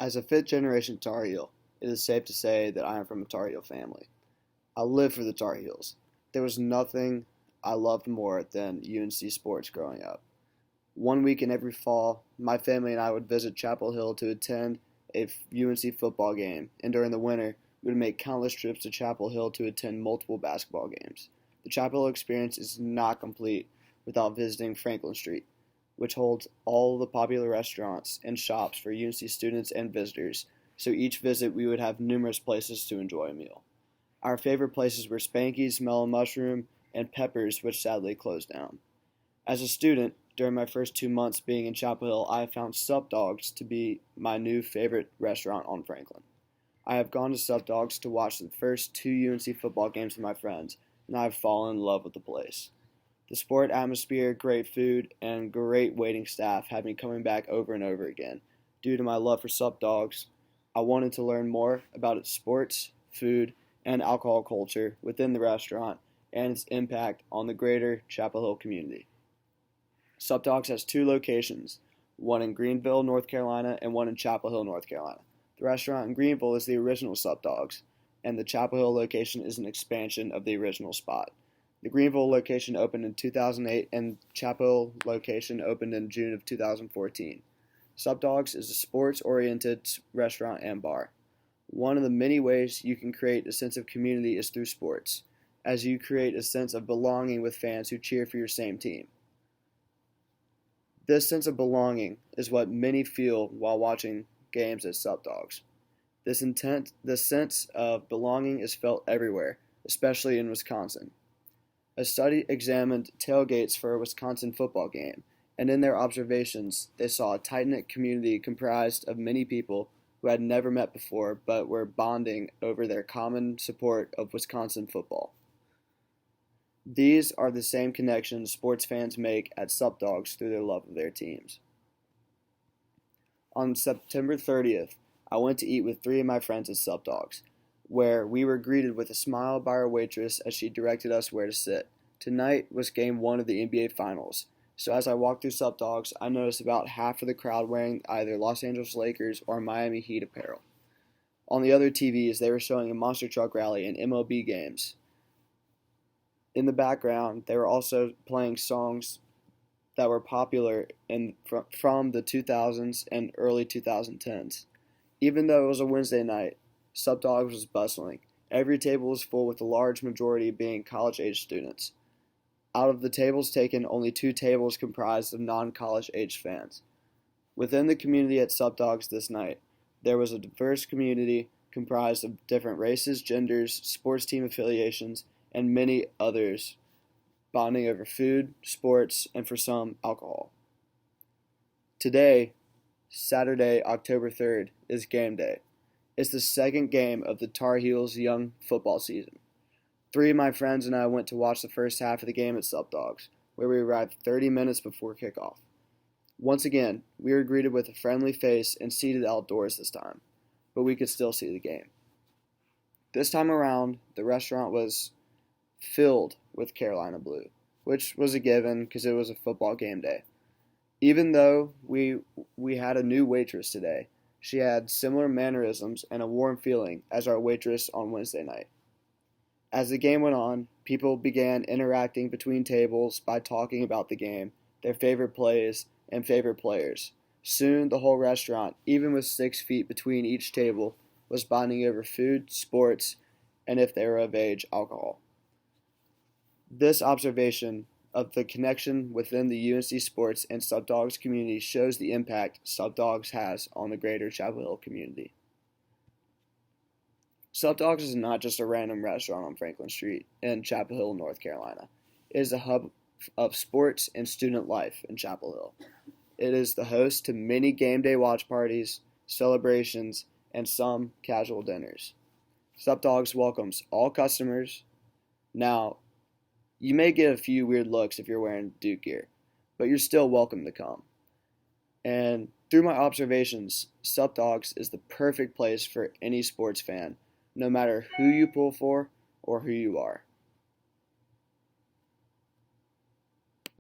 As a fifth generation Tar Heel, it is safe to say that I am from a Tar Heel family. I lived for the Tar Heels. There was nothing I loved more than UNC sports growing up. One week in every fall, my family and I would visit Chapel Hill to attend a UNC football game, and during the winter, we would make countless trips to Chapel Hill to attend multiple basketball games. The Chapel Hill experience is not complete without visiting Franklin Street, which holds all the popular restaurants and shops for UNC students and visitors, so each visit we would have numerous places to enjoy a meal. Our favorite places were Spanky's, Mellow Mushroom, and Pepper's, which sadly closed down. As a student, during my first 2 months being in Chapel Hill, I have found Sup Dogs to be my new favorite restaurant on Franklin. I have gone to Sup Dogs to watch the first two UNC football games with my friends, and I have fallen in love with the place. The sport atmosphere, great food, and great waiting staff had me coming back over and over again. Due to my love for Sup Dogs, I wanted to learn more about its sports, food, and alcohol culture within the restaurant and its impact on the greater Chapel Hill community. Sup Dogs has two locations, one in Greenville, North Carolina, and one in Chapel Hill, North Carolina. The restaurant in Greenville is the original Sup Dogs, and the Chapel Hill location is an expansion of the original spot. The Greenville location opened in 2008, and Chapel Hill location opened in June of 2014. Sup Dogs is a sports-oriented restaurant and bar. One of the many ways you can create a sense of community is through sports, as you create a sense of belonging with fans who cheer for your same team. This sense of belonging is what many feel while watching games at Sup Dogs. This sense of belonging is felt everywhere, especially in Wisconsin. A study examined tailgates for a Wisconsin football game, and in their observations, they saw a tight-knit community comprised of many people who had never met before but were bonding over their common support of Wisconsin football. These are the same connections sports fans make at Sup Dogs through their love of their teams. On September 30th, I went to eat with three of my friends at Sup Dogs, where we were greeted with a smile by our waitress as she directed us where to sit. Tonight was game one of the NBA Finals, so as I walked through Sup Dogs, I noticed about half of the crowd wearing either Los Angeles Lakers or Miami Heat apparel. On the other TVs, they were showing a monster truck rally and MLB games. In the background, they were also playing songs that were popular from the 2000s and early 2010s. Even though it was a Wednesday night, Sup Dogs was bustling. Every table was full, with a large majority being college-age students. Out of the tables taken, only 2 tables comprised of non-college-age fans. Within the community at Sup Dogs this night, there was a diverse community comprised of different races, genders, sports team affiliations, and many others, bonding over food, sports, and for some, alcohol. Today, Saturday, October 3rd, is game day. It's the second game of the Tar Heels' young football season. 3 of my friends and I went to watch the first half of the game at Sup Dogs, where we arrived 30 minutes before kickoff. Once again, we were greeted with a friendly face and seated outdoors this time, but we could still see the game. This time around, the restaurant was filled with Carolina blue, which was a given because it was a football game day. Even though we had a new waitress today, she had similar mannerisms and a warm feeling as our waitress on Wednesday night. As the game went on, people began interacting between tables by talking about the game, their favorite plays, and favorite players. Soon, the whole restaurant, even with 6 feet between each table, was bonding over food, sports, and if they were of age, alcohol. This observation of the connection within the UNC sports and Sup Dogs community shows the impact Sup Dogs has on the greater Chapel Hill community. Sup Dogs is not just a random restaurant on Franklin Street in Chapel Hill, North Carolina. It is a hub of sports and student life in Chapel Hill. It is the host to many game day watch parties, celebrations, and some casual dinners. Sup Dogs welcomes all customers. Now, you may get a few weird looks if you're wearing Duke gear, but you're still welcome to come. And through my observations, Sup Dogs is the perfect place for any sports fan, no matter who you pull for or who you are.